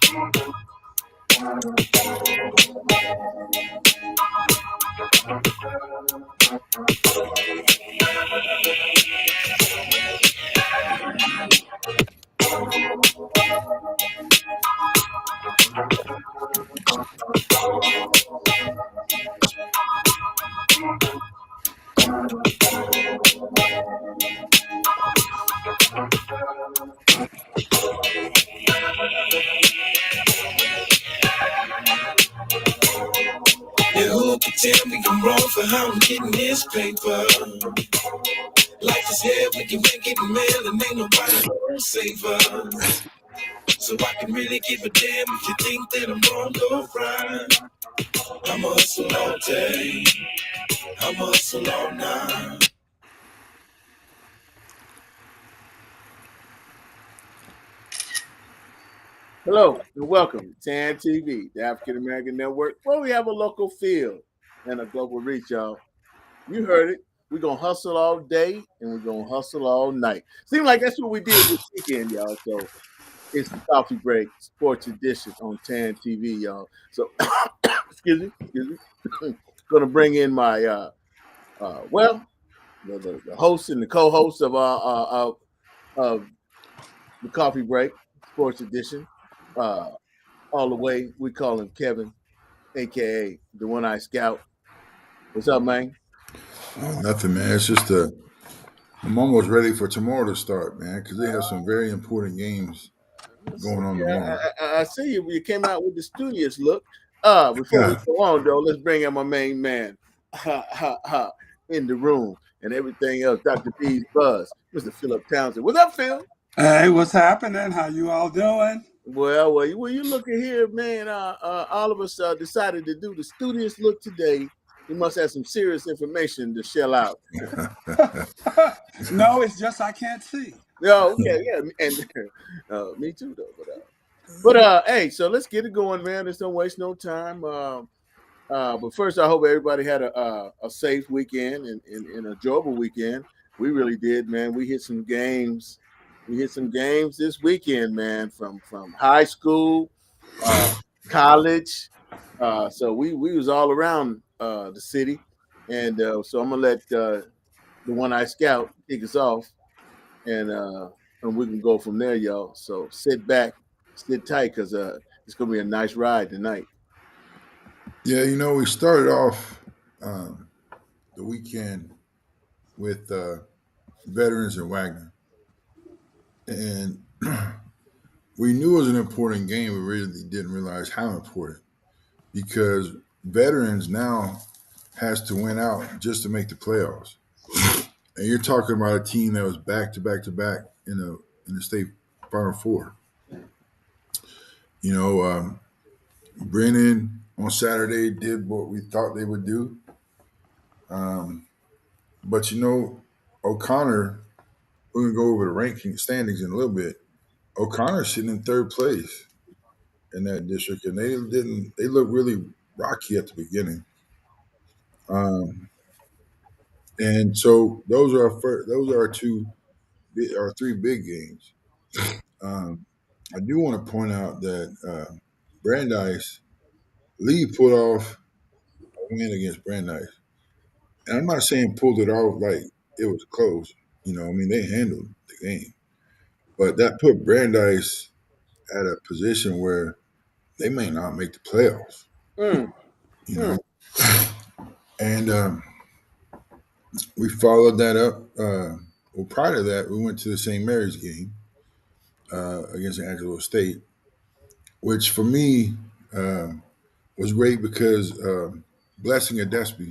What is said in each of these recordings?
Who can tell me I'm wrong for how I'm getting this paper? Life is hell, we can make it mail, and ain't nobody gonna save us. So I can really give a damn if you think that I'm wrong or right. I'ma hustle all day, I'ma hustle all night. Hello and welcome to TAAN TV, the African American Network, where we have a local feel and a global reach, y'all. You heard it. We're going to hustle all day and we're going to hustle all night. Seems like that's what we did this weekend, y'all. So it's the Coffee Break Sports Edition on TAAN TV, y'all. So, excuse me. Going to bring in my, the host and the co-host of the Coffee Break Sports Edition. All the way, we call him Kevin, aka the One-Eyed Scout. What's up, man? Nothing, man. It's just I'm almost ready for tomorrow to start, man, because they have some very important games going on tomorrow. I see you. You came out with the studious look. Before we Yeah. go on, though, let's bring in my main man in the room and everything else. Dr. B's Buzz, Mr. Philip Townsend. What's up, Phil? Hey, what's happening? How you all doing? Well, you looking here, man. All of us decided to do the studious look today. You must have some serious information to shell out. No, it's just I can't see. Oh, okay, yeah, and me too, though. But hey, so let's get it going, man. Let's don't waste no time. But first, I hope everybody had a safe weekend and enjoyable weekend. We really did, man. We hit some games. We hit some games this weekend, man. From high school, college. So we was all around the city, and so I'm gonna let the One-Eyed Scout kick us off, and we can go from there, y'all. So sit back, sit tight, cause it's gonna be a nice ride tonight. Yeah, we started off the weekend with veterans and Wagner, and we knew it was an important game. We really didn't realize how important, because veterans now has to win out just to make the playoffs. And you're talking about a team that was back to back to back in the state Final Four. Brennan on Saturday did what we thought they would do. But O'Connor, we're gonna go over the ranking standings in a little bit. O'Connor's sitting in third place in that district, and they looked really rocky at the beginning. And so those are our three big games. I do want to point out that Brandeis Lee pulled off a win against Brandeis. And I'm not saying pulled it off like it was close. They handled the game. But that put Brandeis at a position where they may not make the playoffs. Mm. And we followed that up. Prior to that, we went to the St. Mary's game against Angelo State, which for me was great because Blessing Adespi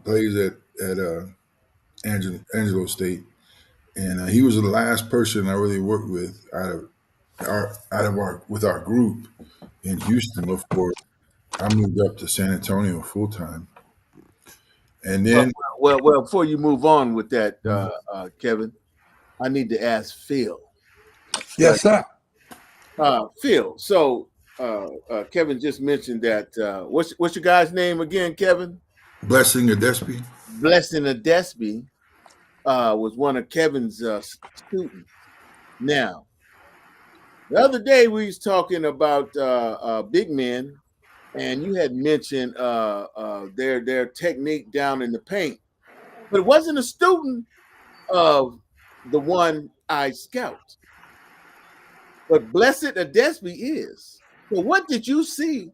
plays at Angelo State, and he was the last person I really worked with with our group in Houston before I moved up to San Antonio full time. And then, well, before you move on with that, Kevin, I need to ask Phil. Yes, sir. Phil. So Kevin just mentioned that. What's your guy's name again, Kevin? Blessing Adespi. Blessing Adespi was one of Kevin's students. Now, The other day we was talking about big men, and you had mentioned their technique down in the paint, but it wasn't a student of the one-eyed scout, but Blessed Adesby is. So, what did you see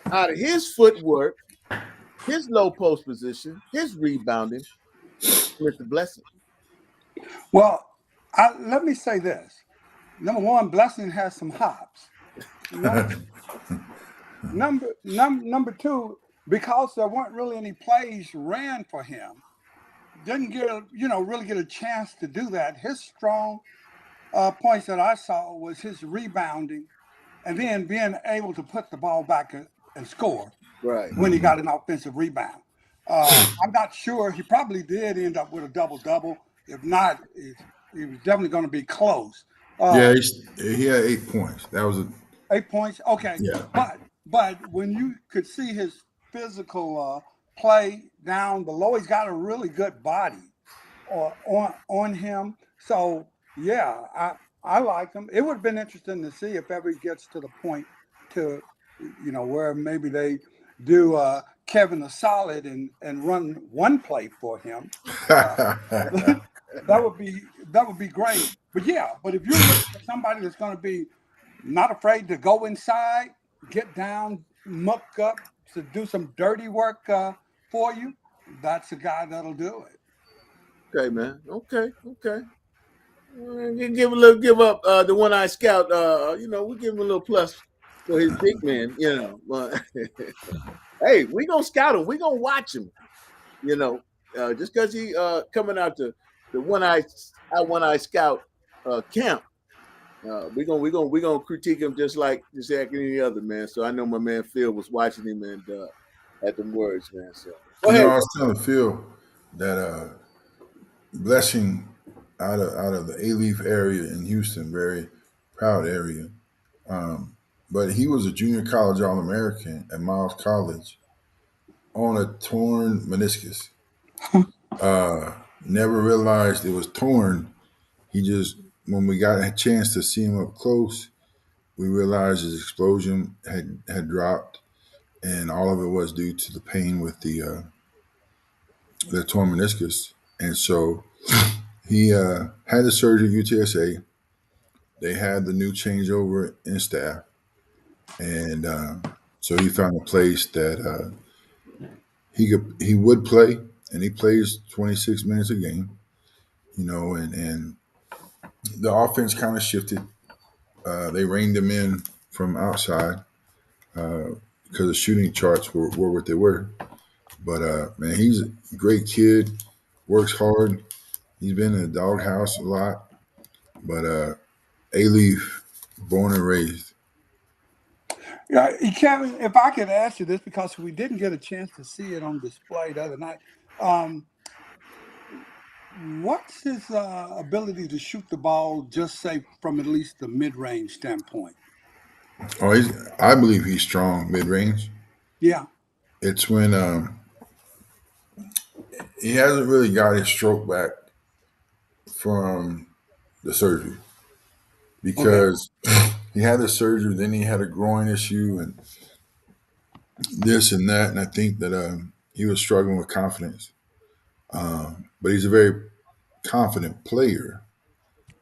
out of his footwork, his low post position, his rebounding, Mr. Blessing? Well, let me say this. Number one, Blessing has some hops. Number number two, because there weren't really any plays ran for him, didn't get really get a chance to do that. His strong points that I saw was his rebounding, and then being able to put the ball back and score Right. when he got an offensive rebound. I'm not sure. He probably did end up with a double double. If not, he was definitely going to be close. Yeah, he had 8 points. That was a 8 points. Okay, yeah. but when you could see his physical play down below, he's got a really good body on him. So yeah, I like him. It would have been interesting to see if ever he gets to the point to where maybe they do Kevin a solid and run one play for him. Uh, that would be great. But yeah, but if you're looking for somebody that's going to be not afraid to go inside, get down, muck up, to do some dirty work for you, that's a guy that'll do it. Okay, man. Okay, okay. You give up the one-eyed scout. We give him a little plus for his big man. But hey, we gonna scout him. We gonna watch him. Just because he coming out the one eye scout camp, we gonna critique him just like any other man. So I know my man Phil was watching him and had them words, man. So go ahead. I was telling Phil that Blessing out of the A-Leaf area in Houston, very proud area. But he was a junior college All-American at Miles College on a torn meniscus. Never realized it was torn. He just, when we got a chance to see him up close, we realized his explosion had dropped, and all of it was due to the pain with the torn meniscus. And so he had the surgery at UTSA. They had the new changeover in staff, and so he found a place that he would play, and he plays 26 minutes a game. And the offense kind of shifted. They reined him in from outside because the shooting charts were what they were. But man, he's a great kid, works hard. He's been in the doghouse a lot, but A-Leaf, born and raised. Yeah, Kevin, if I could ask you this, because we didn't get a chance to see it on display the other night. Um, what's his ability to shoot the ball, just say from at least the mid-range standpoint? Oh, I believe he's strong mid range. Yeah. It's when he hasn't really got his stroke back from the surgery Okay. because he had the surgery, then he had a groin issue and this and that, and I think that he was struggling with confidence. But he's a very confident player,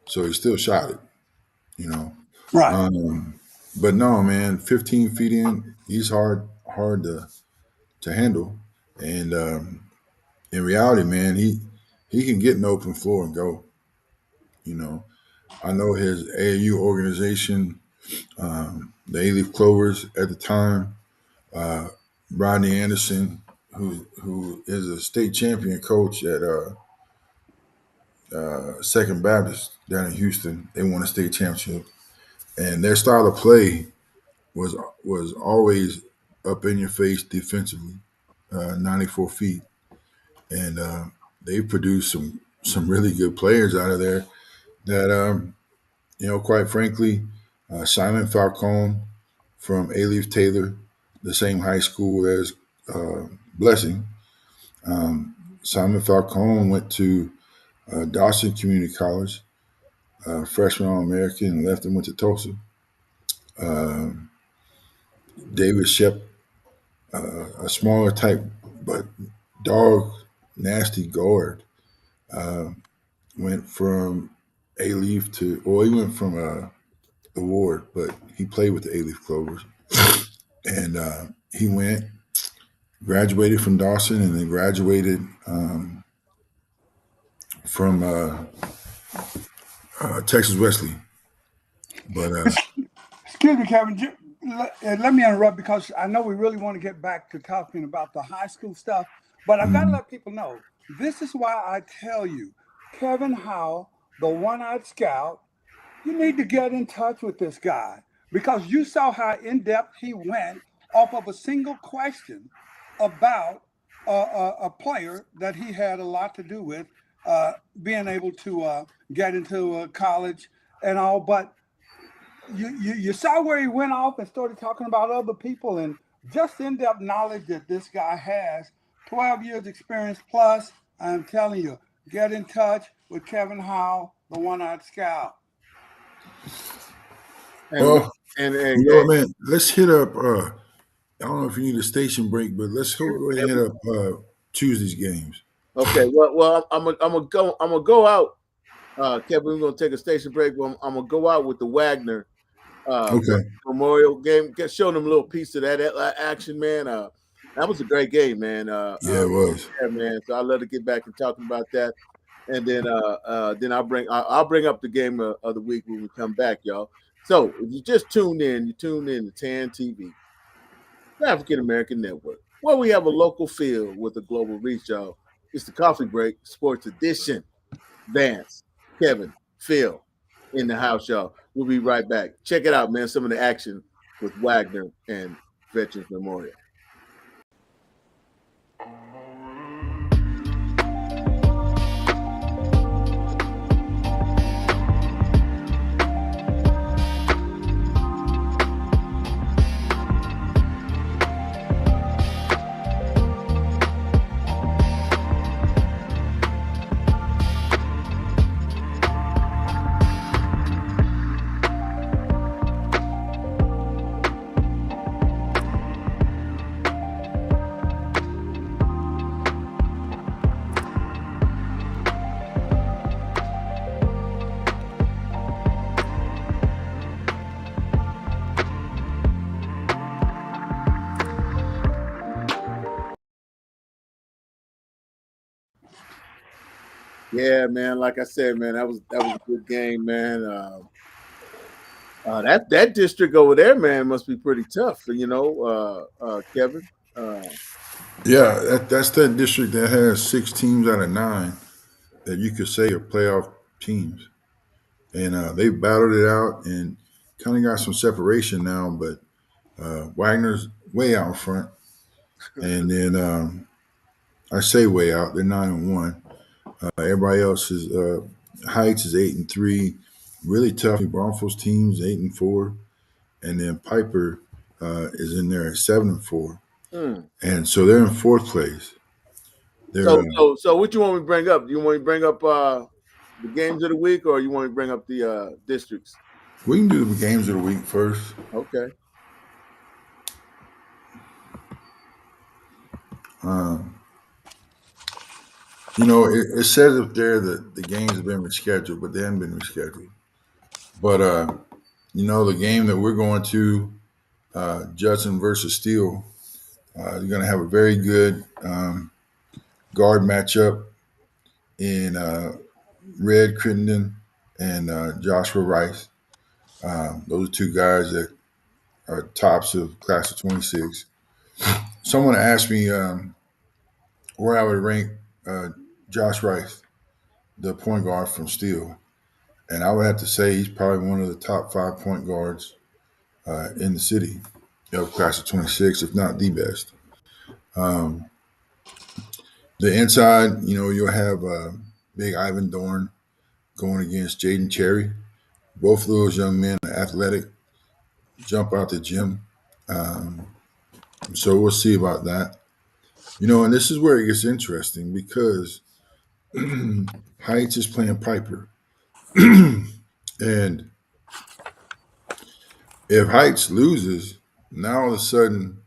so he still shot it, you know. Right. Um, but no, man, 15 feet in, he's hard to handle, and in reality, man, he can get an open floor and go. You know, I know his AAU organization, the A-Leaf Clovers at the time, uh, Rodney Anderson, who is a state champion coach at Second Baptist down in Houston. They won a state championship, and their style of play was always up in your face defensively, 94 feet, and they produced some really good players out of there. That quite frankly, Simon Falcone from A-Leaf Taylor, the same high school as Blessing. Simon Falcone went to Dawson Community College. freshman All-American, left and went to Tulsa. Um, David Shep, a smaller type, but dog, nasty guard. Uh, Went from A-Leaf to, well, he went from Award, but he played with the A-Leaf Clovers. And he went, graduated from Dawson, and then graduated from Texas Wesley. But Excuse me, Kevin. Let me interrupt because I know we really want to get back to talking about the high school stuff, but I've got to let people know this is why I tell you, Kevin Howell, the one-eyed scout, you need to get in touch with this guy because you saw how in depth he went off of a single question about a player that he had a lot to do with being able to get into college and all, but you saw where he went off and started talking about other people and just in-depth knowledge that this guy has. 12 years experience plus. I'm telling you, get in touch with Kevin Howell, the one-eyed scout. well, And you know what, man? Let's hit up. I don't know if you need a station break, but let's go ahead and hit up Tuesday's games. okay, well, I'm gonna go out. Kevin, we're gonna take a station break. I'm gonna go out with the Wagner Okay. Memorial game. Show them a little piece of that action, man. That was a great game, man. Yeah, it was. Yeah, man. So I'll let it get back and talking about that, and then I'll bring up the game of the week when we come back, y'all. So if you just tuned in, you tuned in to TAAN TV, the African American Network, where we have a local feel with a global reach, y'all. It's the Coffee Break Sports Edition. Vance, Kevin, Phil in the house, y'all. We'll be right back. Check it out, man. Some of the action with Wagner and Veterans Memorial. Yeah, man. Like I said, man, that was a good game, man. That district over there, man, must be pretty tough. Kevin. Yeah, that's that district that has 6 teams out of 9 that you could say are playoff teams, and they battled it out and kind of got some separation now. But Wagner's way out in front, and then I say way out. They're 9-1. Everybody else is Heights is 8-3. Really tough. Braunfels teams 8-4, and then Piper is in there at 7-4, and so they're in fourth place. They're So what you want me to bring up? Do you want me to bring up the games of the week, or you want me to bring up the districts? we can do the games of the week first. Okay. Um, it says up there that the games have been rescheduled, but they haven't been rescheduled. But the game that we're going to, Judson versus Steele, you're going to have a very good guard matchup in Red Crittenden and Joshua Rice. Those are two guys that are tops of class of 26. Someone asked me where I would rank Josh Rice, the point guard from Steele. And I would have to say he's probably one of the top 5 point guards in the city of class of 26, if not the best. The inside, you'll have Big Ivan Dorn going against Jaden Cherry. Both of those young men are athletic, jump out the gym. So we'll see about that. And this is where it gets interesting because Heights is playing Piper. And if Heights loses, now all of a sudden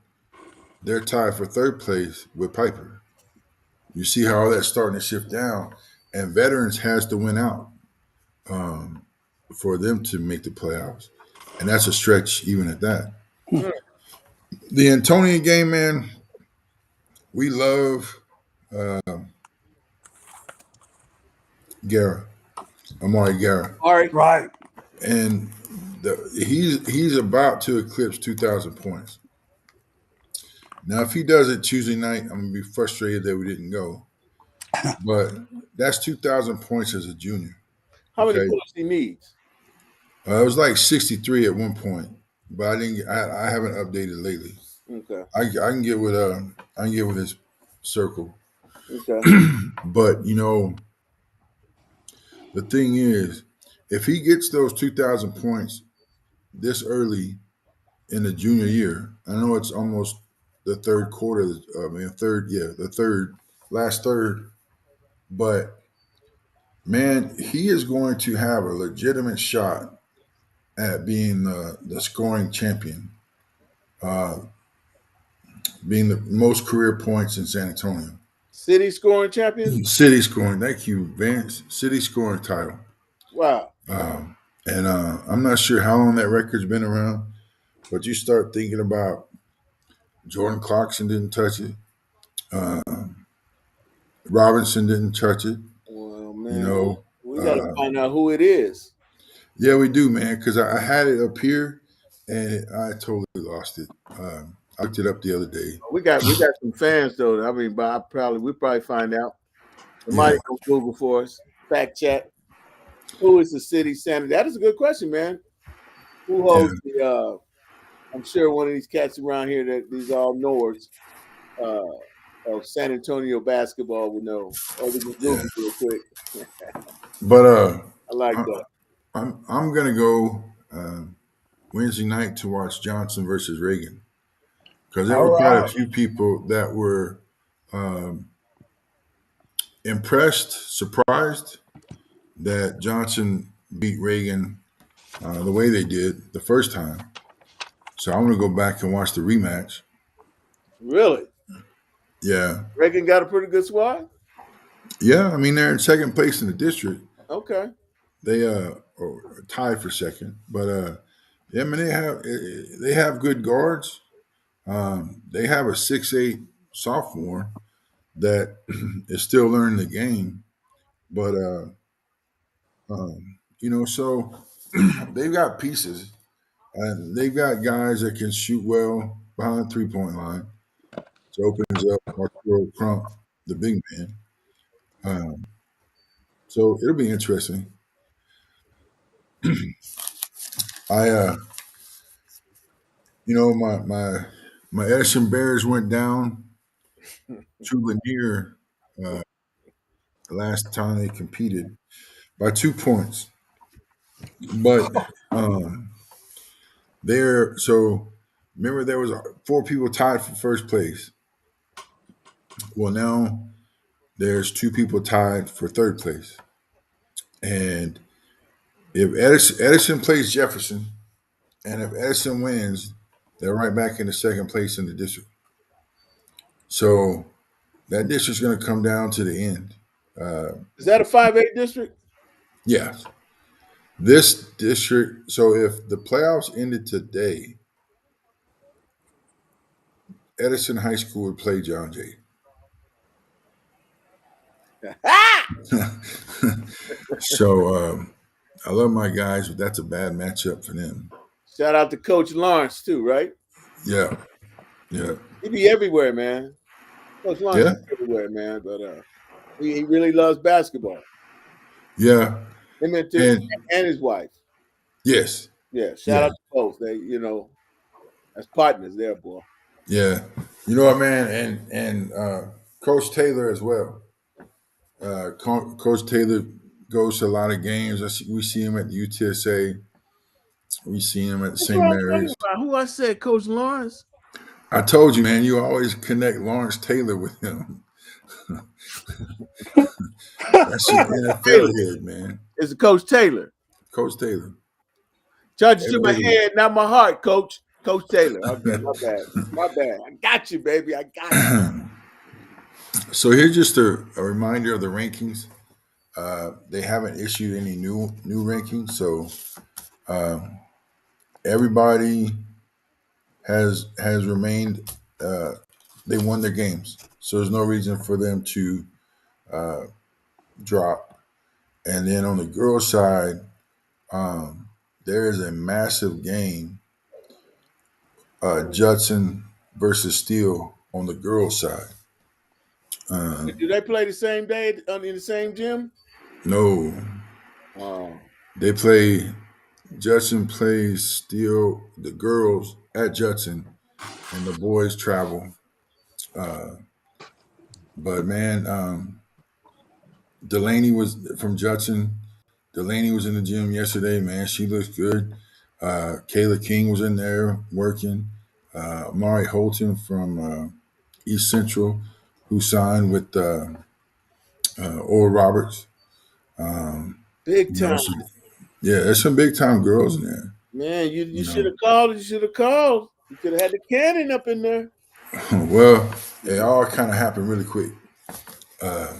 they're tied for third place with Piper. You see how all that's starting to shift down, and Veterans has to win out um, for them to make the playoffs, and that's a stretch even at that. Mm. The Antonian game, man, we love uh, Guerra, Amari Guerra, All right. Right. and he's about to eclipse 2,000 points. Now, if he does it Tuesday night, I'm gonna be frustrated that we didn't go. But that's 2,000 points as a junior. How many Okay, points he needs? it was like 63 at one point, but I didn't. I haven't updated lately. Okay. I can get with I can get with his circle, Okay. but the thing is, if he gets those 2,000 points this early in the junior year, I know it's almost the third quarter. I mean, the third, last third, but man, he is going to have a legitimate shot at being the scoring champion, uh, being the most career points in San Antonio. City scoring champion? City scoring, thank you, Vance. City scoring title. Wow. And I'm not sure how long that record's been around, but you start thinking about Jordan Clarkson didn't touch it. Uh, Robinson didn't touch it. Well, You man, know, we got to uh, find out who it is. yeah, we do, man, because I had it up here and I totally lost it. I looked it up the other day. We got some fans though. I mean, but we'll probably find out. Yeah, Somebody on Google for us. Fact check. Who is the city senator? That is a good question, man. Who yeah, holds the? I'm sure one of these cats around here that these all knowers of San Antonio basketball would know. Or we can yeah. Google real quick. But I like I, that. I'm gonna go Wednesday night to watch Johnson versus Reagan because there All were quite a right. few people that were um, impressed, surprised that Johnson beat Reagan the way they did the first time. So I'm gonna go back and watch the rematch. Really, Yeah, Reagan got a pretty good squad. yeah. I mean, they're in second place in the district. Okay, They are tied for second, but yeah, I mean they have good guards. They have a 6'8" sophomore that is still learning the game, but so they've got pieces and they've got guys that can shoot well behind the 3-point line. So opens up Arturo Crump, the big man. Um, so it'll be interesting. I my Edison Bears went down to Lanier the last time they competed by 2 points. But there, so remember there was 4 people tied for first place. Well, now there's 2 people tied for third place, and if Edison plays Jefferson, and if Edison wins, they're right back in the second place in the district. So that district's going to come down to the end. is that a 5A district? Yeah, this district. So if the playoffs ended today, Edison High School would play John Jay. Ah! So I love my guys, but that's a bad matchup for them. Shout out to Coach Lawrence too, right? Yeah, yeah, He be everywhere, man. Coach Lawrence yeah, be everywhere, man. But he really loves basketball. yeah, Him and and his wife. yes, Yeah, shout yeah, out to both. They, as partners there, boy. yeah. You know what, man, and Coach Taylor as well. Coach Taylor goes to a lot of games. We see him at the UTSA. We see him at the That's what St. I'm talking Mary's. about. Who I said, Coach Lawrence? I told you, man. You always connect Lawrence Taylor with him. That's your NFL Taylor. head, man. It's Coach Taylor. Coach Taylor. Charge it to my Everybody- head, not my heart, Coach. Coach Taylor. Okay, my bad. My bad. I got you, baby. I got you. So here's just a reminder of the rankings. They haven't issued any new rankings, so everybody has remained. They won their games, so there's no reason for them to drop. And then on the girls' side, there is a massive game, Judson versus Steele on the girls' side. Do they play the same day in the same gym? No, Oh, they play. Judson plays Steele, the girls at Judson, and the boys travel. Uh, but man, Delaney was from Judson. Delaney was in the gym yesterday. Man, she looks good. Kayla King was in there working. Amari Holton from East Central, who signed with Oral Roberts. Um, big you know, time. yeah, there's some big time girls in there. Man, you You should know, have called. You should have called. You could have had the cannon up in there. well, it all kind of happened really quick. Uh,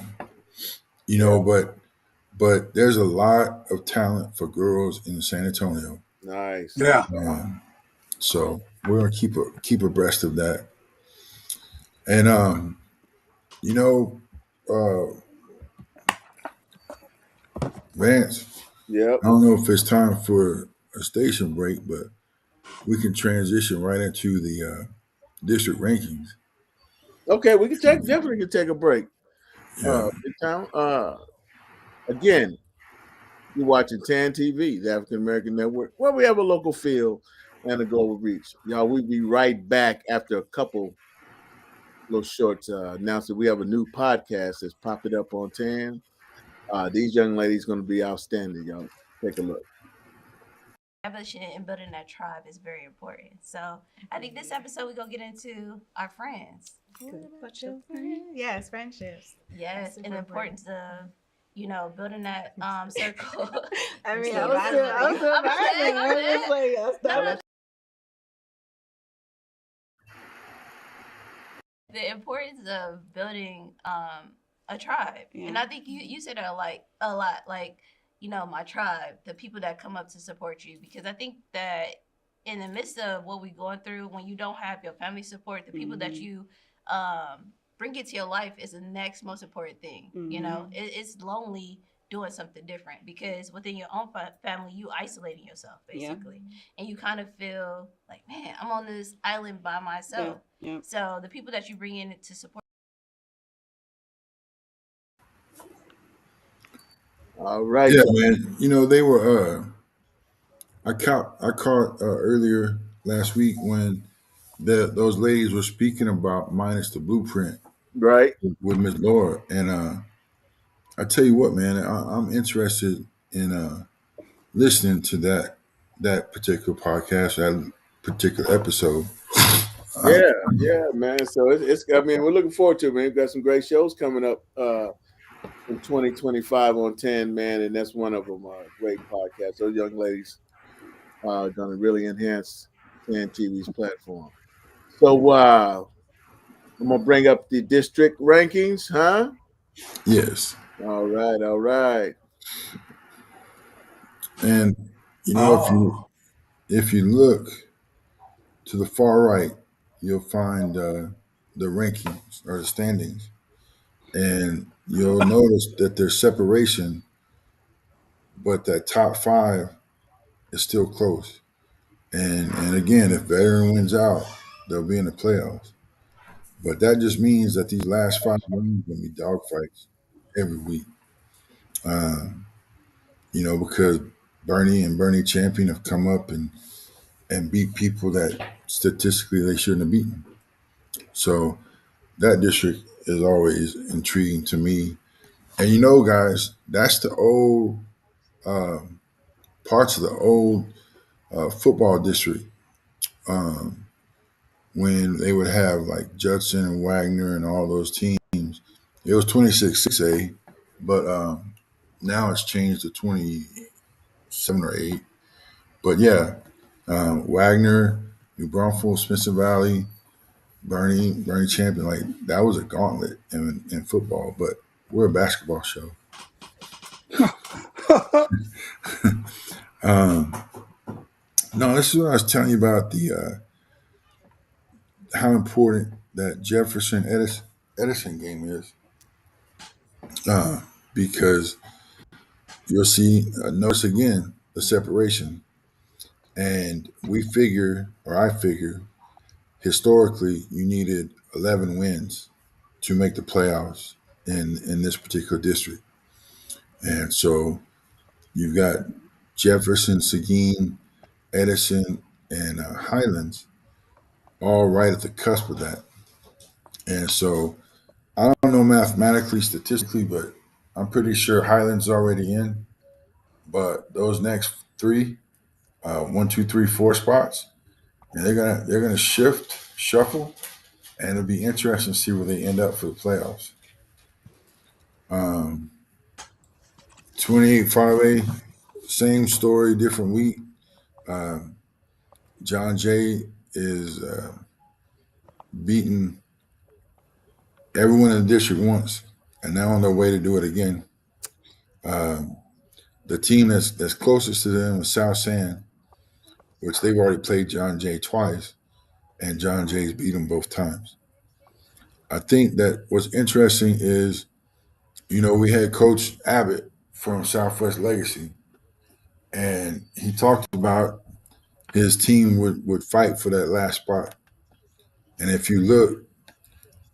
you Yeah, know, but there's a lot of talent for girls in San Antonio. nice. Yeah. So we're gonna keep abreast of that. And you know, uh, Vance, Yep. I don't know if it's time for a station break, but we can transition right into the district rankings. Okay, we can definitely can take a break. Yeah, Big time. Again, you're watching TAAN TV, the African American Network, where we have a local feel and a global reach. Y'all, we'll be right back after a couple little short announcements. We have a new podcast that's popping up on TAAN. These young ladies going to be outstanding, y'all. Take a look. Establishing and building that tribe is very important. So I think this episode we're gonna get into our friends. Yes, friendships. Yes, That's and the super importance of building that circle. I mean, So I was still vibing. I was like, the importance of building a tribe. Yeah. And I think you said that a lot, like, my tribe, the people that come up to support you. Because I think that in the midst of what we're going through, when you don't have your family support, the people that you bring into your life is the next most important thing. It's lonely doing something different because within your own family, you isolating yourself basically. And you kind of feel like, man, I'm on this island by myself. Yeah. So the people that you bring in to support. All right. yeah, man. You know they were. I caught earlier last week when those ladies were speaking about minus the blueprint Right. with Miss Laura, and I tell you what, man, I'm interested in listening to that particular podcast, that particular episode. Yeah, man. So it's I mean, we're looking forward to it, man. We've got some great shows coming up in 2025 on 10, man, and that's one of them. Great podcast. Those young ladies are going to really enhance 10 TV's platform. So I'm going to bring up the district rankings, huh? Yes, All right. and you know if you look to the far right, you'll find the rankings or the standings, and you'll notice that there's separation, but that top five is still close. And again, if veteran wins out, they'll be in the playoffs. But that just means that these last five games are going to be dogfights every week. Um, because Bernie and Bernie Champion have come up and beat people that statistically they shouldn't have beaten. So that district is always intriguing to me. And guys, that's the old parts of the old football district when they would have like Judson and Wagner and all those teams. It was 26-6A, but now it's changed to 27-6A. 7 or 8. But yeah, Wagner, New Braunfels, Spencer Valley, Bernie Champion, like that was a gauntlet in football. But we're a basketball show. Um, no, this is what I was telling you about the how important that Jefferson Edison game is, because you'll see notice again the separation, and we figure, or I figure, historically you needed 11 wins to make the playoffs in this particular district, and so you've got Jefferson, Seguin, Edison, and Highlands all right at the cusp of that, and so I don't know mathematically, statistically, but I'm pretty sure Highlands already in. But those next three, 1, 2, 3, 4 spots, and they're gonna shuffle, and it'll be interesting to see where they end up for the playoffs. Um, 28 5A, same story, different week. Um, John Jay is beating everyone in the district once, and now on their way to do it again. Um, the team that's closest to them is South San, which they've already played John Jay twice, and John Jay's beat them both times. I think that what's interesting is, we had Coach Abbott from Southwest Legacy, and he talked about his team would fight for that last spot. And if you look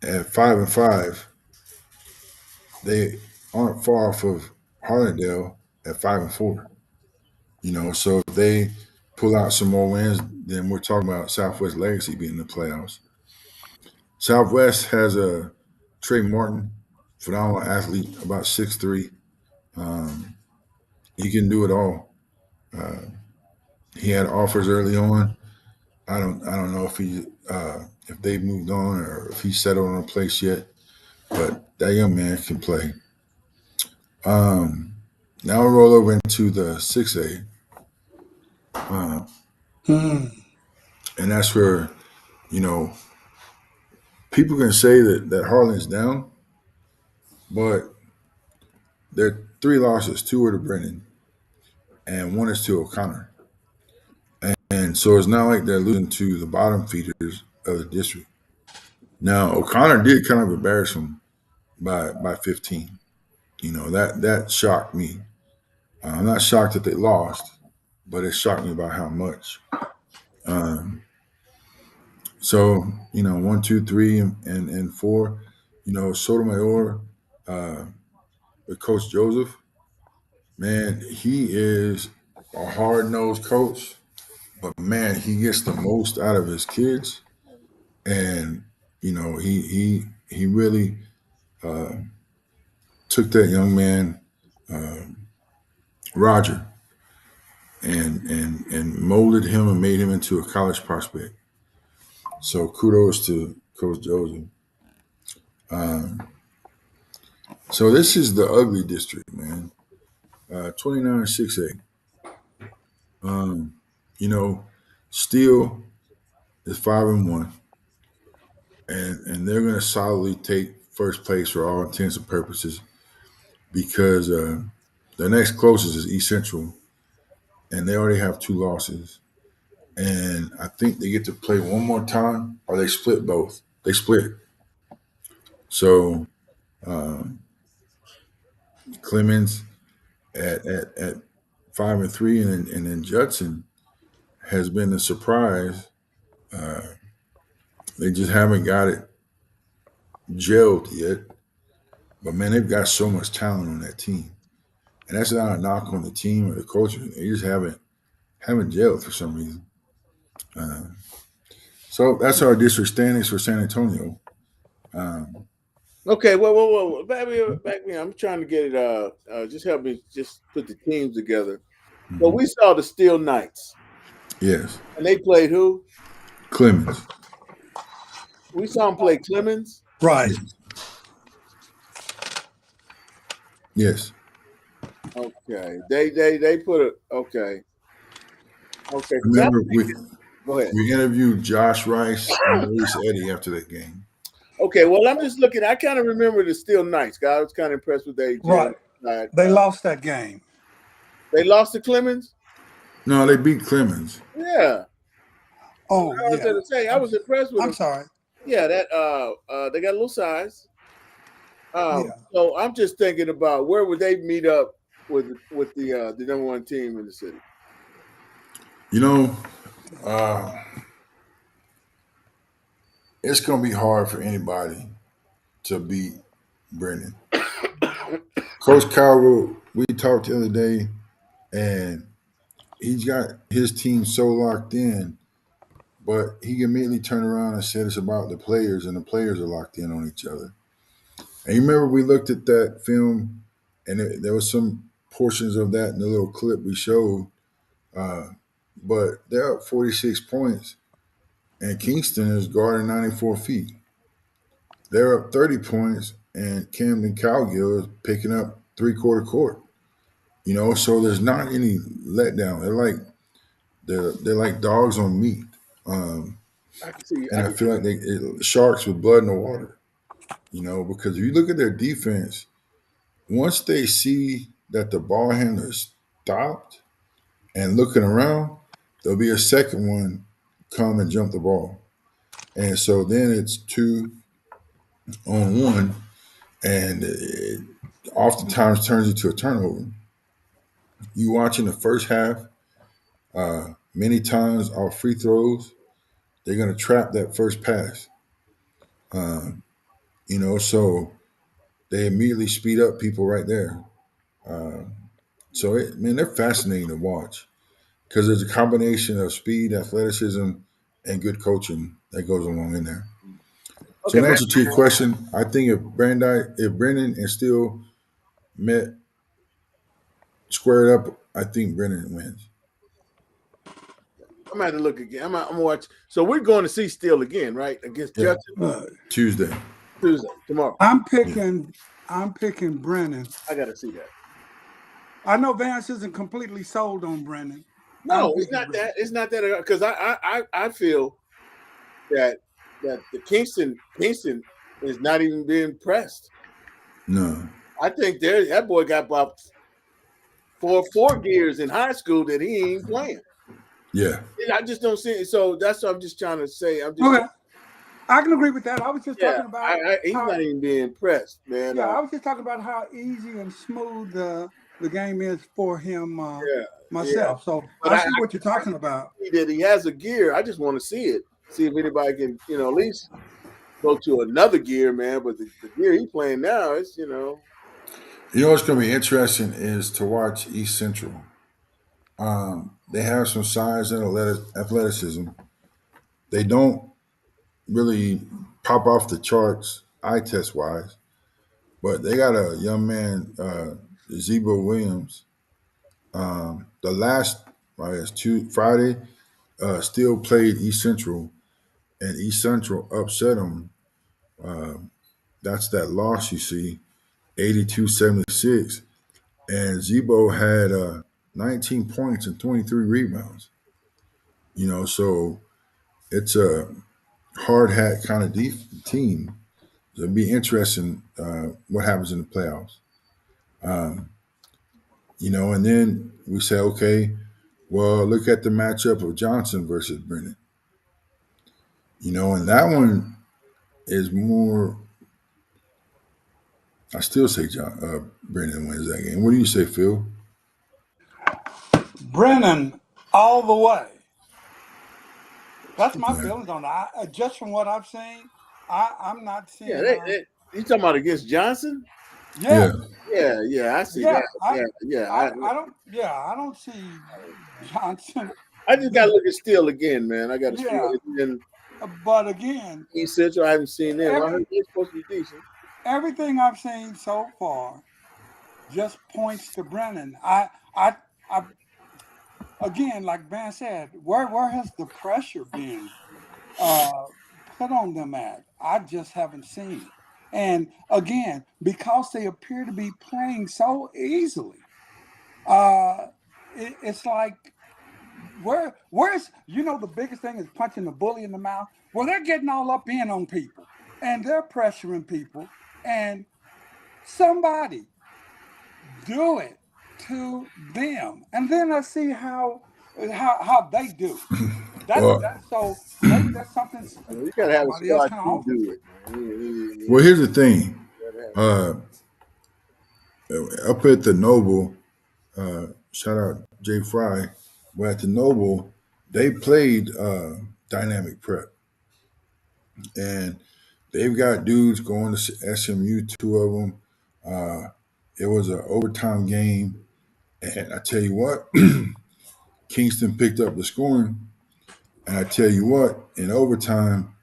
at 5-5, they aren't far off of Harlandale at 5-4. So if they pull out some more wins, then we're talking about Southwest Legacy being in the playoffs. Southwest has a Trey Martin, phenomenal athlete, about 6'3". He can do it all. Uh, he had offers early on. I don't know if they moved on or if he's settled on a place yet, but that young man can play. Now we'll roll over into the 6A, and that's where people can say that Harlan's down, but there are 3 losses. 2 are to Brennan, and 1 is to O'Connor. And so it's not like they're losing to the bottom feeders of the district. Now O'Connor did kind of embarrass them by 15. That shocked me. I'm not shocked that they lost, but it shocked me about how much. Um, so 1, 2, 3, and 4. Sotomayor with Coach Joseph. Man, he is a hard nosed coach, but man, he gets the most out of his kids, and he really took that young man, Roger, and molded him and made him into a college prospect. So kudos to Coach Joseph. So this is the ugly district, man. 29 6A. Um, you know, Steele is 5-1, and they're going to solidly take first place for all intents and purposes because the next closest is East Central, and they already have 2 losses. And I think they get to play one more time, or they split both. They split. So um, Clemens at 5-3, and then Judson has been a surprise. Uh, they just haven't got it gelled yet. But man, they've got so much talent on that team, and that's not a knock on the team or the culture. They just haven't gelled for some reason. Uh, so that's our district standings for San Antonio. Um, Okay, well, back me. I'm trying to get it. Just help me just put the teams together. So mhm. we saw the Steel Knights, Yes, and they played who? Clemens. We saw them play Clemens. Right. Yes. Okay. They put it. Okay. Okay. 'Cause Remember, go ahead. we interviewed Josh Rice and Maurice Eddy after that game. Okay. Well, I'm just looking. I kind of remember the Steel Knights. I was kind of impressed with their gym. Right. They lost that game. They lost to Clemens. No, they beat Clemens. Yeah. Oh I was yeah. going to say I was impressed with I'm them. sorry. Yeah. That they got a little size. Yeah. So I'm just thinking about where would they meet up with the number one team in the city. You know, uh, it's going to be hard for anybody to beat Brennan. Coach Cowell, we talked the other day, and he's got his team so locked in, but he immediately turned around and said it's about the players, and the players are locked in on each other. And you remember we looked at that film, and there was some portions of that in the little clip we showed, uh, but they're up 46 points, and Kingston is guarding 94 feet. They're up 30 points, and Camden Cowgill is picking up three-quarter court. So there's not any letdown. They're like dogs on meat, I can see. and I feel like sharks with blood in the water. Because if you look at their defense, once they see that the ball handler is stopped and looking around, there'll be a second one come and jump the ball, and so then it's 2-on-1, and it oftentimes turns into a turnover. You watch in the first half, many times off free throws, they're going to trap that first pass. So they immediately speed up people right there. Uh, they're fascinating to watch because there's a combination of speed, athleticism, and good coaching that goes along in there. So Okay, in man. answer to your question, I think if Brennan and Steele met squared up, I think Brennan wins. I'm gonna have to look again. I'm gonna watch. So we're going to see Steele again, right? Against Yeah, Judson Tuesday. Tuesday tomorrow. I'm Yeah. picking Brennan. I got to see that. I know Vance isn't completely sold on Brennan. I'm No, it's picking not Brennan. that. It's not that because I feel that the Kingston is not even being pressed. No. I think that boy got about four gears in high school that he ain't playing. Yeah. And I just don't see it. So that's what I'm just trying to say. Okay. I can agree with that. I was just talking about he's not even being pressed, man. Yeah, I was just talking about how easy and smooth the game is for him myself. So But I see what you're talking about. That he has a gear. I just want to see it. See if anybody can, at least go to another gear, man. But the gear he playing now, it's What's going to be interesting is to watch East Central. They have some size and athleticism. They don't really pop off the charts eye test wise, but they got a young man, Zebo Williams. The last it's Friday, still played East Central, and East Central upset them. Uh, that's that loss you see, 82-76. And Zebo had 19 points and 23 rebounds. So it's a hard hat kind of team. So it'd be interesting what happens in the playoffs. Um, and then we say, okay, well, look at the matchup of Johnson versus Brennan. And that one is more. I still say Brennan wins that game. What do you say, Phil? Brennan all the way. That's my Yeah. feelings on that. Just from what I've seen, I'm not seeing. You talking about against Johnson? Yeah. Yeah. I see that. I don't see Johnson. I just gotta look at Steele again, man. I gotta see it. And But again, East Central, I haven't seen them. I heard they're supposed to be decent. everything I've seen so far just points to Brennan. I again, like Van said, where has the pressure been put on them at? I just haven't seen it. And again, because they appear to be playing so easily, Uh, it's like where's the biggest thing is punching the bully in the mouth. Well, they're getting all up in on people and they're pressuring people, and somebody do it to them, and then let's see how they do. Well, That so maybe that's something You gotta have a somebody else squad can to offer. do it, man. well, here's the thing. You gotta have Uh, Up at the Noble, shout out Jay Fry. But at the Noble, they played dynamic prep, and they've got dudes going to SMU. Two of them. Uh, it was an overtime game, and I tell you what, Kingston picked up the scoring. And I tell you what, in overtime,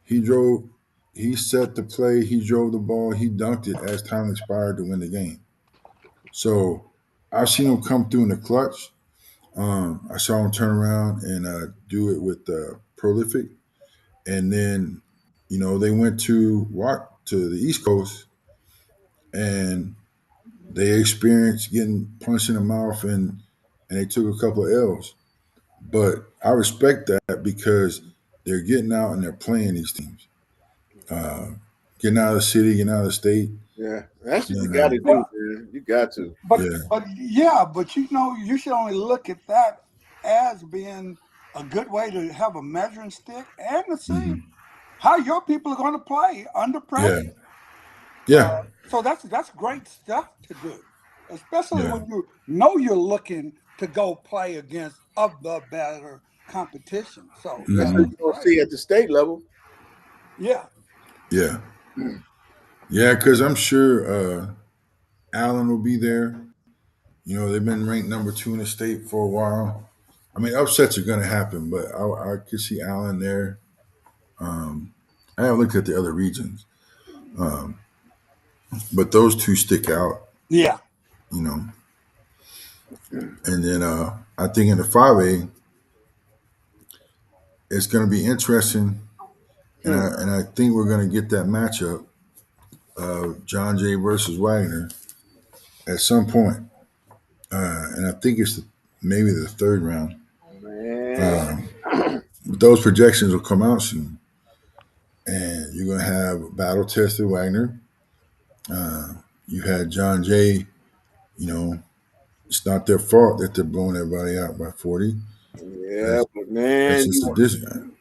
he drove, he set the play, he drove the ball, he dunked it as time expired to win the game. So I've seen him come through in the clutch. I saw him turn around and do it with prolific, and then they went to to the East Coast, and they experienced getting punched in the mouth, and they took a couple of L's. But I respect that because they're getting out and they're playing these teams, uh, getting out of the city, getting out of the state. yeah, that's what you got And to do, Well, man. You got to. yeah, but yeah, but you should only look at that as being a good way to have a measuring stick and to see hmm how your people are going to play under yeah, pressure. yeah, So that's great stuff to do, especially yeah, when you know you're looking to go play against of the better competition. So That's yeah, what hmm that's you don't great. see at the state level. Yeah. yeah, yeah. Because I'm sure Allen will be there. They've been ranked number two in the state for a while. I mean, upsets are going to happen, but I could see Allen there. Um, I haven't looked at the other regions, um, but those two stick out. Yeah. You know, and then I think in the 5A, it's going to be interesting, and Hmm. I think we're going to get that matchup of John Jay versus Wagner at some point, and I think it's maybe the third round. Man. Um, but those projections will come out soon, and you're going to have battle tested Wagner. Uh, you had John Jay. You know, it's not their fault that they're blowing everybody out by 40. Yeah, That's but that's man, just a discount.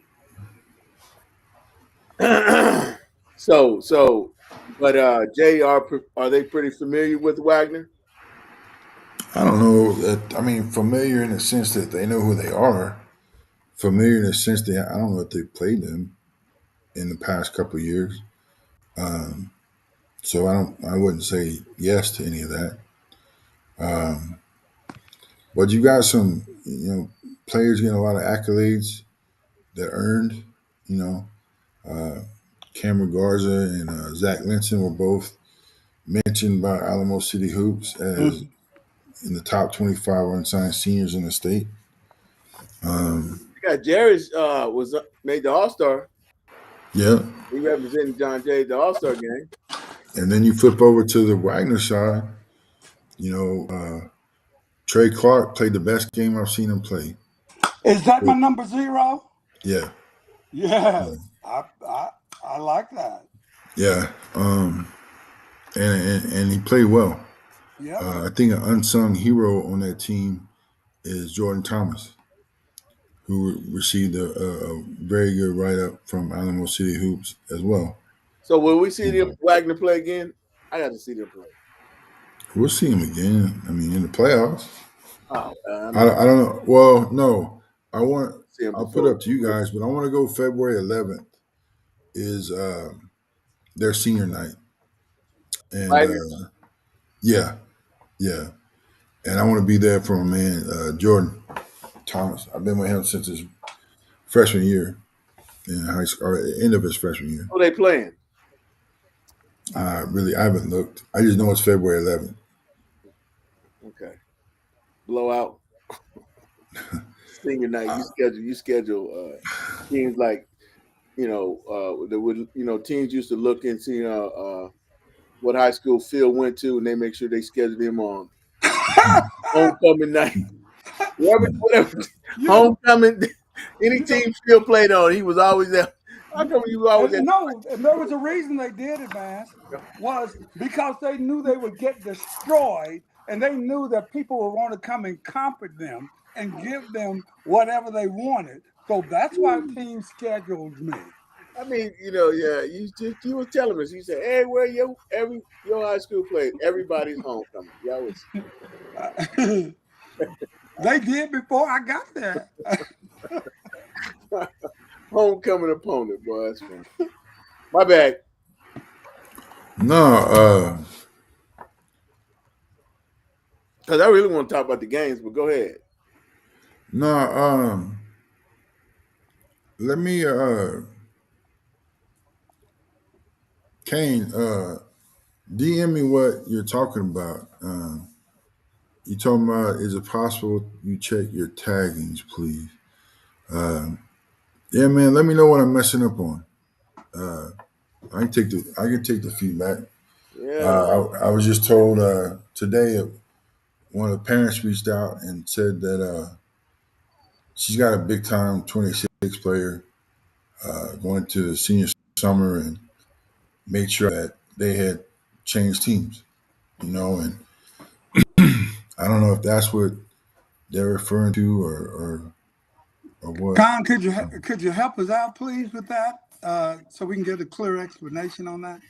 so, but Jay, are they pretty familiar with Wagner? I don't know that. I mean, familiar in the sense that they know who they are. Familiar in the sense that I don't know if they played them in the past couple of years. Um, so I don't. I wouldn't say yes to any of that. Um, but you got some, players getting a lot of accolades that earned. You know, uh, Cameron Garza and Zach Linson were both mentioned by Alamo City Hoops as Mhm. in the top 25 unsigned seniors in the state. Um, You got Jerry's was made the All Star. yeah, He represented John Jay at the All Star game. and then you flip over to the Wagner side. Trey Clark played the best game I've seen him play. Is that my number 0? Yeah, yeah, Yes. I like that. yeah. And he played well. Yep. I think an unsung hero on that team is Jordan Thomas, who received a very good write up from Alamo City Hoops as well. So will we see them Wagner play again? I got to see them play. We'll see him again. I mean, in the playoffs. Oh, I I, mean, I don't know. Well, no, I want. see them I'll put before. up to you guys, but I want to go February 11th is their senior night, and Wagner. yeah, yeah, and I want to be there for my man Jordan Thomas. I've been with him since his freshman year in high school, or end of his freshman year. Who they playing? I haven't looked. I just know it's February 11th. Okay, blowout senior night. Uh, You schedule teams like that would teams used to look and see what high school Phil went to, and they make sure they schedule him on homecoming night. Whatever You, homecoming, any you know, team still played on, he was always there. How come you was always and there? no, and there was a reason they did it, Vance, was because they knew they would get destroyed, and they knew that people would want to come and comfort them and give them whatever they wanted. So that's why teams scheduled me. I mean, yeah, you was telling us. You said everywhere your high school played, everybody's homecoming. Y'all was They did before I got there. homecoming opponent, boy. That's funny. My bad. No, Because I really want to talk about the games, but go ahead. no. Let me, Kane, DM me what you're talking about. You talking about, is it possible you check your taggings, please? Yeah, man. Let me know what I'm messing up on. Uh, I can take the feedback. Yeah. I was just told today one of the parents reached out and said that she's got a big time 26 player going to the senior summer and made sure that they had changed teams. And I don't know if that's what they're referring to or what. Con, could you help us out, please, with that, so we can get a clear explanation on that?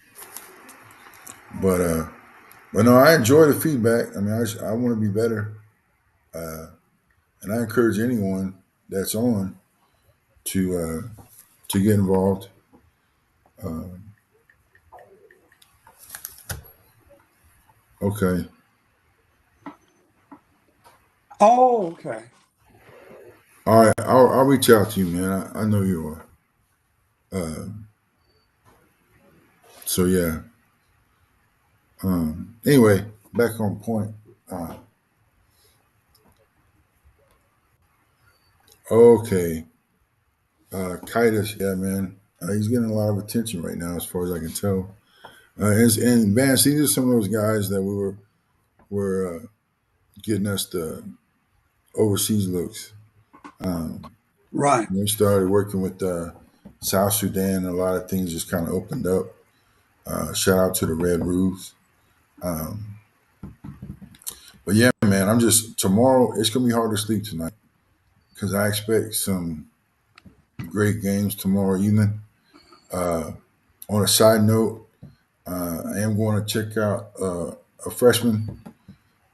But no, I enjoy the feedback. I mean, I want to be better, and I encourage anyone that's on to get involved. Okay. Oh, okay. All right, I'll reach out to you, man. I know you are. So yeah. Anyway, back on point. Uh, okay. Kitus, yeah, man. He's getting a lot of attention right now, as far as I can tell. And Vance, these are some of those guys that we were getting us the overseas looks. Um, Right. we started working with South Sudan. A lot of things just kind of opened up. Shout out to the Red Roofs. Um, but yeah, man, I'm just tomorrow. It's gonna be hard to sleep tonight because I expect some great games tomorrow evening. Uh, on a side note, I am going to check out a freshman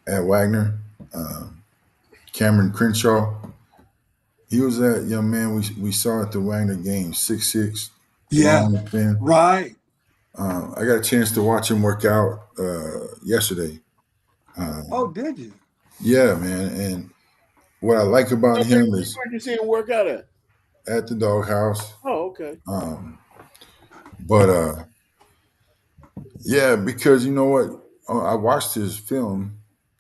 at Wagner, uh, Cameron Crenshaw. He was that young man we saw at the Wagner game, 6'6", Yeah. long, thin. Right. I got a chance to watch him work out yesterday. Oh, did you? Yeah, man. And what I like about him is Where'd you see him work out at? at the doghouse. Oh, okay. But yeah, because you know what? I watched his film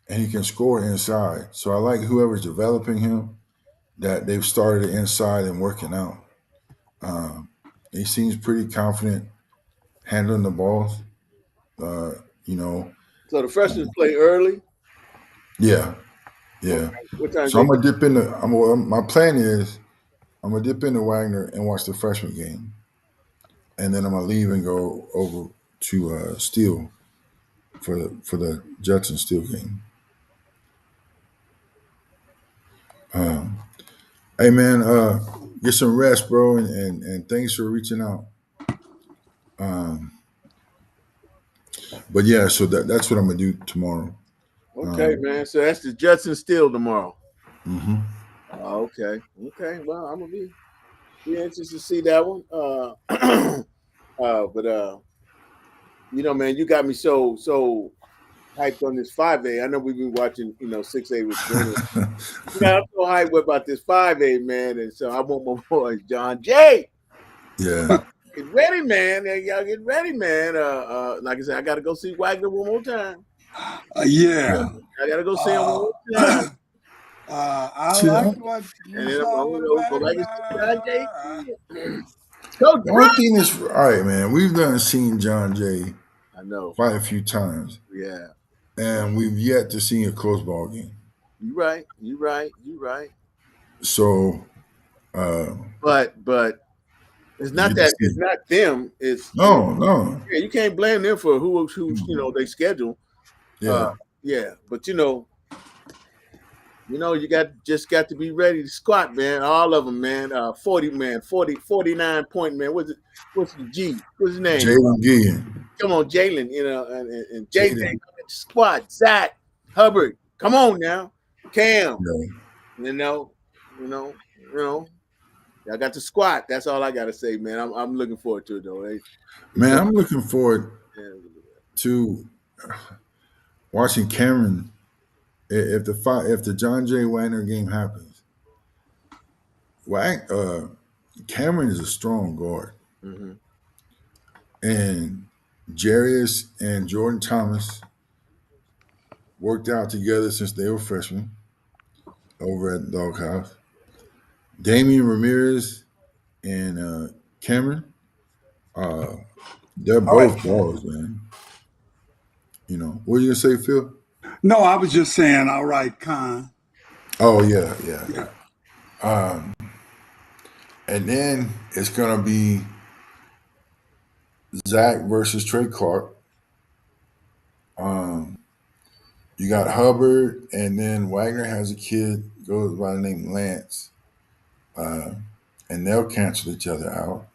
and he can score inside. So I like whoever's developing him that they've started inside and working out. Um, he seems pretty confident handling the ball. Uh, you know, So the freshmen play early. yeah, Okay. yeah. What time So I'm they? gonna dip into. My plan is I'm gonna dip into Wagner and watch the freshman game, and then I'm gonna leave and go over to Steel for the Judson Steel game. Um, hey man, get some rest, bro, and thanks for reaching out. Um, but yeah, so that's what I'm gonna do tomorrow. Okay, Um, man. So that's the Judson Steel tomorrow. mhm. Oh, okay. Okay. Well, I'm gonna be anxious to see that one. But man, you got me so hyped on this 5A. I know we've been watching, 6A with Glenn. Yeah, I'm so hyped about this 5A, man. And so I want my boy John Jay. Yeah. Get ready, man. Y'all get ready, man. Like I said, I gotta go see Wagner one more time. Yeah. Yeah. I gotta go see him one more time. I See, liked what And you then saw I'm with gonna go back and see John Jay. Wagner. Coach the Brown. only thing is, all right, man. We've done seen John Jay I know. quite a few times, Yeah. and we've yet to see a close ball game. You right. You right. You right. So uh, But it's you not get to that. see. It's not them. It's No, no, yeah. You can't blame them for who they schedule. Uh, yeah, yeah. But you got to be ready to squat, man. All of them, man. 40 man, 49 point man. What's the G? What's his name? Jalen Gillian, Come on, Jalen. And JJ Jaden, squat. Zach Hubbard. Come on now. Cam. yeah. You know. You know. You know. I got the squat. That's all I got to say, man. I'm looking forward to it though. It's Man, gonna. I'm looking forward Yeah. to watching Cameron. If the John J. Wagner game happens, Cameron is a strong guard, Mm-hmm. and Jarius and Jordan Thomas worked out together since they were freshmen over at the Doghouse. Damian Ramirez and Cameron, uh, they're All right. both balls, man. What are you gonna say, Phil? No, I was just saying, all right, Con. Oh yeah, yeah. Yeah. And then it's gonna be Zach versus Trey Clark. Um, you got Hubbard, and then Wagner has a kid goes by the name Lance, uh, and they'll cancel each other out.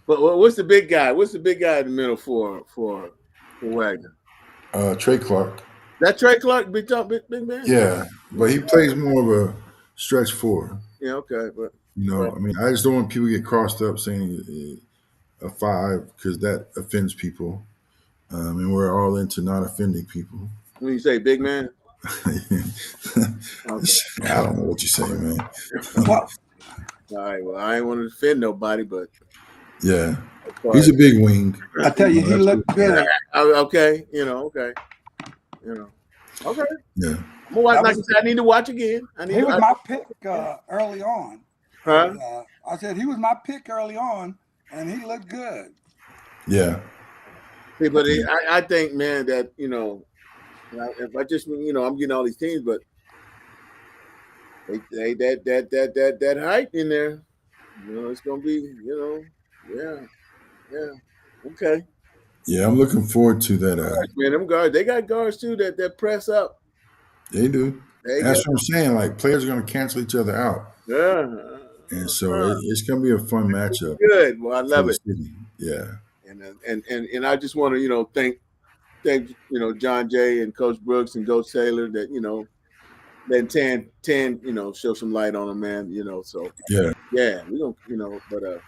But what's the big guy? What's the big guy in the middle for Wagner? Trey Clark, That Trey Clark, big man. yeah, but he plays more of a stretch four. Yeah, okay, but I mean, I just don't want people to get crossed up saying a five because that offends people, and we're all into not offending people. when you say big man, I okay. don't know what you're saying, man. Well, All right. Well, I ain't want to offend nobody, but Yeah, as far he's as a big wing. I tell you, he That's looked good. okay, okay, okay. Yeah, I'm gonna watch. That Like I was said, I need to watch again. I need he to. was my pick early on. Huh? I said he was my pick early on, and he looked good. yeah, See, but yeah. I think, man, that if I just I'm getting all these teams, but they that height in there, it's gonna be, yeah, yeah, okay. Yeah, I'm looking forward to that. Man, them guards, they got guards too that press up. They do. They got That's what I'm saying. Like players are going to cancel each other out, yeah. and so it's going to be a fun matchup Good. Well, I for love the it. city. Yeah, And I just want to thank John Jay and Coach Brooks and Coach Taylor that then Tan show some light on them, man. So yeah. yeah, we don't but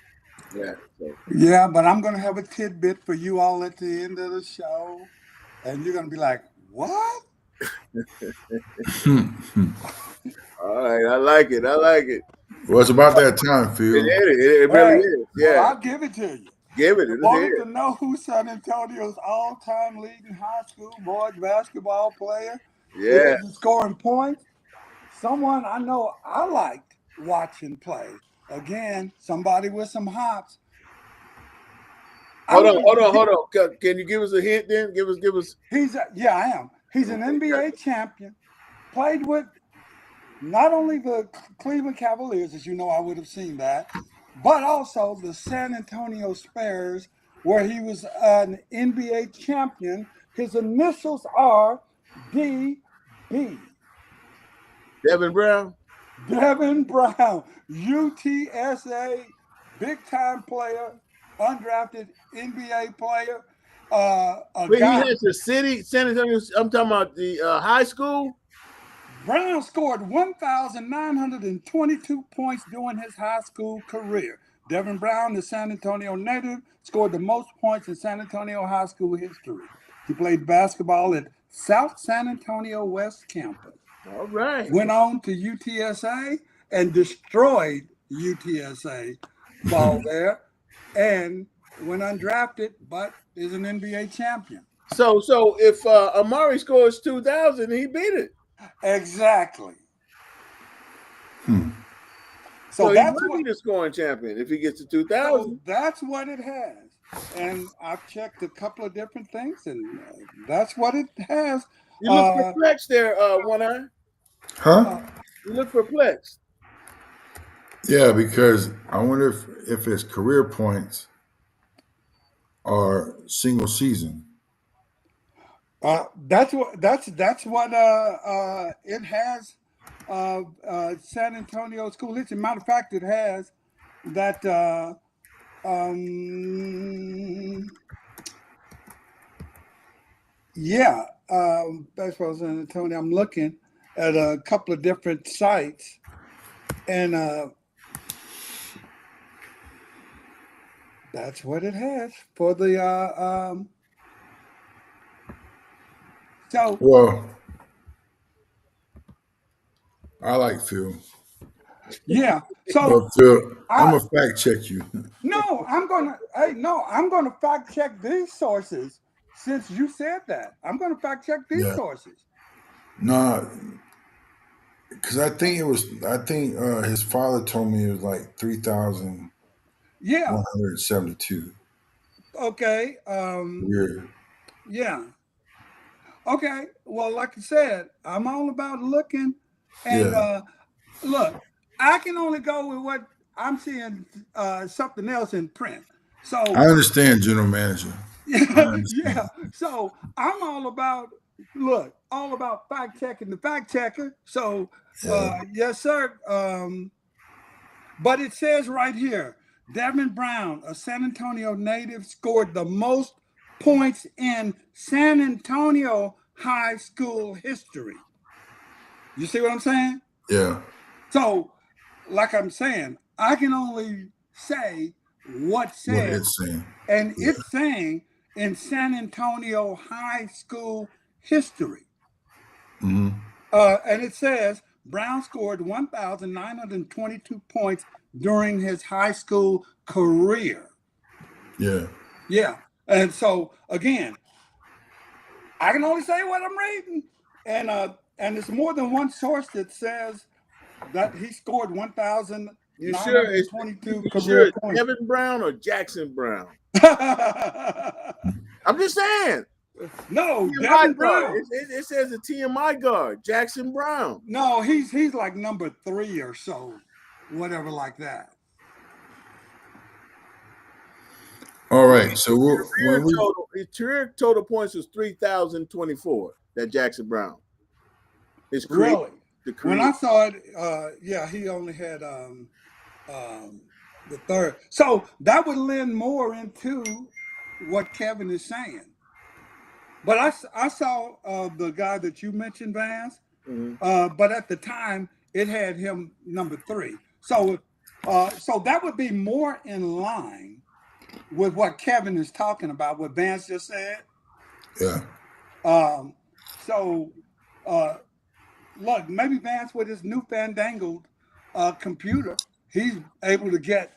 yeah. So Yeah, but I'm gonna have a tidbit for you all at the end of the show, and you're gonna be like, "What?" all right, I like it. I like it. Well, it's about that time, It, Phil. it really Hey, is. well, Yeah, I'll give it to you. give it. You It's wanted here. to know who San Antonio's all-time leading high school boys basketball player Yeah. is in scoring points? Someone I know I liked watching play. Again, somebody with some hops. Hold on. Can you give us a hint then? Give us. Yeah, I am. He's an NBA champion. Played with not only the Cleveland Cavaliers, as you know, I would have seen that, but also the San Antonio Spurs, where he was an NBA champion. His initials are DB. Devin Brown. Devin Brown, UTSA, big time player, undrafted NBA player. A But he guy. has the city, San Antonio. I'm talking about the high school. Brown scored 1,922 points during his high school career. Devin Brown, the San Antonio native, scored the most points in San Antonio high school history. He played basketball at South San Antonio West Campus. All right. Went on to UTSA and destroyed UTSA ball there, and went undrafted, but is an NBA champion. So if Amari scores 2,000, he beat it. Exactly. So he that's might what be the scoring champion if he gets to so 2,000. that's what it has. And I've checked a couple of different things, and that's what it has. You look perplexed there, One Eye. Huh? You look perplexed. Yeah, because I wonder if his career points are single season. That's what it has. San Antonio School history. Matter of fact, it has that. Um, yeah, baseball San Antonio. I'm looking at a couple of different sites, and that's what it has for the. So Well, I like Phil, yeah, so but Phil, I'm I gonna fact check you. no, I'm gonna. Hey, no, I'm gonna fact check these sources. Since you said that, I'm gonna fact check these Yeah, sources. no, because I think it was. I think his father told me it was like 3,172 Yeah. Okay. career. Yeah. Okay. Well, like I said, I'm all about looking, and Yeah, look, I can only go with what I'm seeing. Something else in print. I So understand, general manager. I understand. yeah. So I'm all about fact checking the fact checker. So Yeah, yes, sir. But it says right here, Devin Brown, a San Antonio native, scored the most points in San Antonio high school history. You see what I'm saying? yeah. So, like I'm saying, I can only say what What said, it's saying. and Yeah. it's saying in San Antonio high school history. Hmm. And it says Brown scored 1,922 points during his high school career. Yeah. Yeah. And so again, I can only say what I'm reading. And it's more than one source that says that he scored You sure it's 1,922 you sure career it's points. Devin Brown or Jackson Brown? I'm just saying. No, TMI Devin guard. Brown. It says a TMI guard, Jackson Brown. No, he's like number 3 or so, whatever like that. All right. So when Career we total, his career total points was 3,024. That Jackson Brown. His career, Really? the When career. I saw it, yeah, he only had the third. So that would lend more into what Kevin is saying. But I saw the guy that you mentioned, Vance. Mhm. But at the time, it had him number 3. So that would be more in line with what Kevin is talking about, what Vance just said. yeah. Um, so uh, look, maybe Vance with his new fandangled computer, he's able to get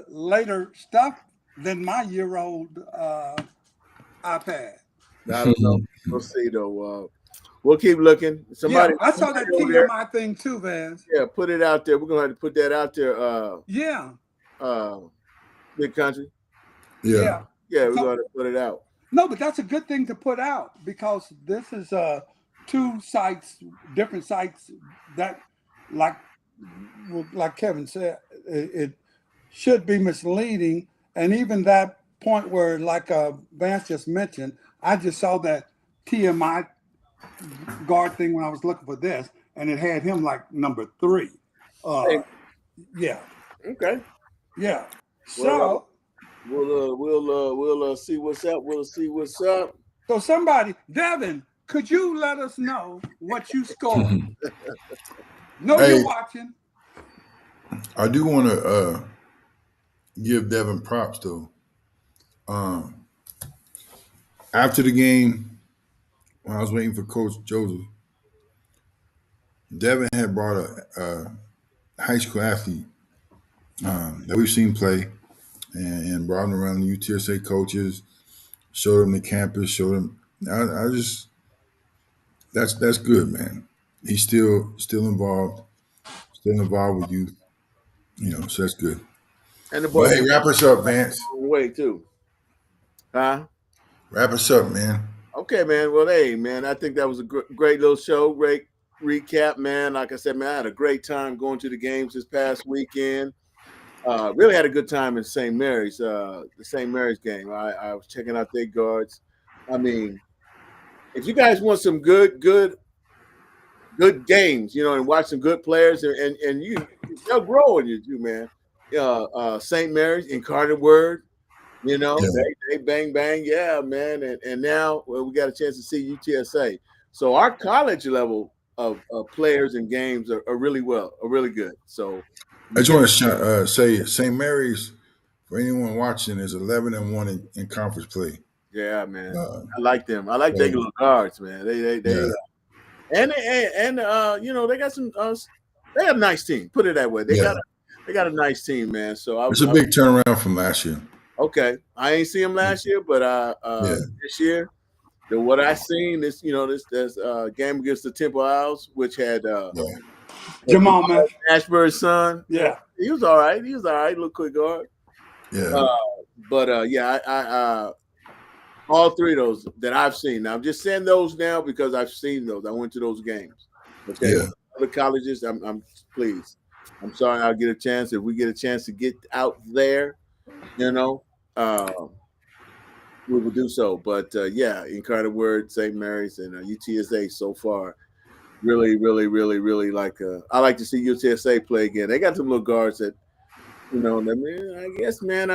later stuff than my year-old iPad. I don't know. We'll see though. We'll keep looking. Yeah, Somebody, I saw somebody that over there. TMI thing too, Vance. Yeah, put it out there. We're gonna have to put that out there. Yeah, Uh, Big country. Yeah. yeah. Yeah, we're So gonna put it out. no, but that's a good thing to put out because this is two sites, different sites that, like like Kevin said, it should be misleading. And even that point where, like Vance just mentioned, I just saw that TMI guard thing when I was looking for this, and it had him like number 3. Hey, Yeah, okay. yeah. Well, So, we'll see what's up. We'll see what's up. so somebody, Devin, could you let us know what you scored? No, Hey, you're watching. I do want to give Devin props though. Um, After the game, when I was waiting for Coach Joseph, Devin had brought a high school athlete that we've seen play and brought him around the UTSA coaches, showed him the campus, showed him. I just that's good, man. He's still involved with youth, so that's good. And the boy But came hey, wrap us up, a Vance. long way too. Huh? Wrap us up, man. Okay, man. Well, hey, man, I think that was a great little show. Great recap, man. Like I said, man, I had a great time going to the games this past weekend. Really had a good time in St. Mary's, the St. Mary's game. I was checking out their guards. I mean, if you guys want some good games, you know, and watch some good players, and they'll grow in you too, man. St. Mary's in Carter Word, you know, Yeah. they bang bang, yeah, man, and now well, we got a chance to see UTSA. So our college level of players and games are really good. So I you just get want to say St. Mary's, for anyone watching, is 11-1 in conference play. yeah, man, Uh, I like them. I like their so, little guards, man. They yeah, and you know they got some they have a nice team. Put it that way. yeah. They got a nice team, man. So It's a big turnaround from last year. okay. I ain't see them last year, but Yeah, this year, what I seen this game against the Temple Owls, which had yeah, Jamal, man. Ashbury's son. Yeah. He was all right. He was all right. Little quick guard. yeah, Uh, but yeah, I all three of those that I've seen. Now I'm just saying those now because I've seen those. I went to those games. Okay, yeah. other colleges, I'm please. I'm sorry. I'll get a chance if we get a chance to get out there. You know, we will do so. But yeah, in Carter Word, St. Mary's, and UTSA so far, really like. I like to see UTSA play again. They got some little guards that, you know. I mean, I guess, man.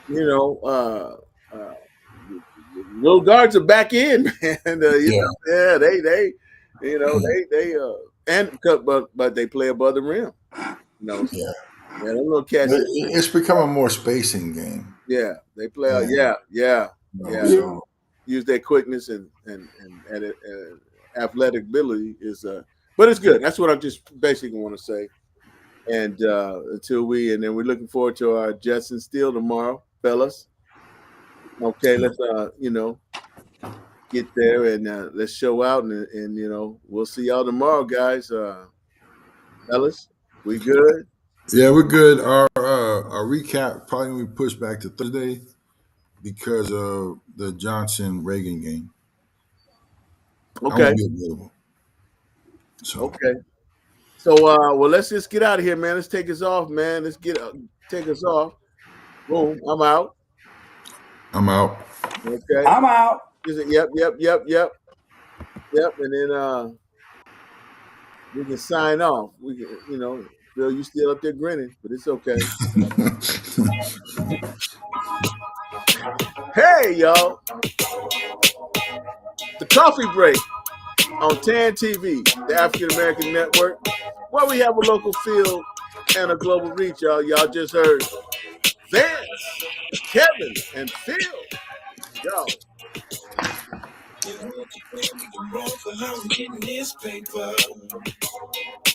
You know, little guards are back in, man. You Yeah. know, yeah, you know, and but they play above the rim. You know, Yeah. yeah, them little cats. It's become a more spacing game. Yeah, they play. And, Yeah. so Use their quickness and athletic ability is. But it's good. That's what I just basically want to say. And and then we're looking forward to our Jets and Steel tomorrow, fellas. Okay, let's you know, get there and let's show out and you know we'll see y'all tomorrow, guys. Fellas, we good? yeah, we're good. Our recap probably gonna be pushed back to Thursday because of the Johnson Reagan game. I Okay, won't be available. So okay. So well, let's just get out of here, man. Let's take us off, man. Let's get take us off. Boom, I'm out. I'm out. Okay. I'm out. Yep. And then we can sign off. We can, you know, Bill, you still up there grinning, but it's okay. Hey, y'all, the coffee break on TAAN TV, the African American Network, where we have a local feel and a global reach, y'all. Y'all just heard Vance, Kevin, and Phil. Yo, You know, we can roll for how we getting this paper.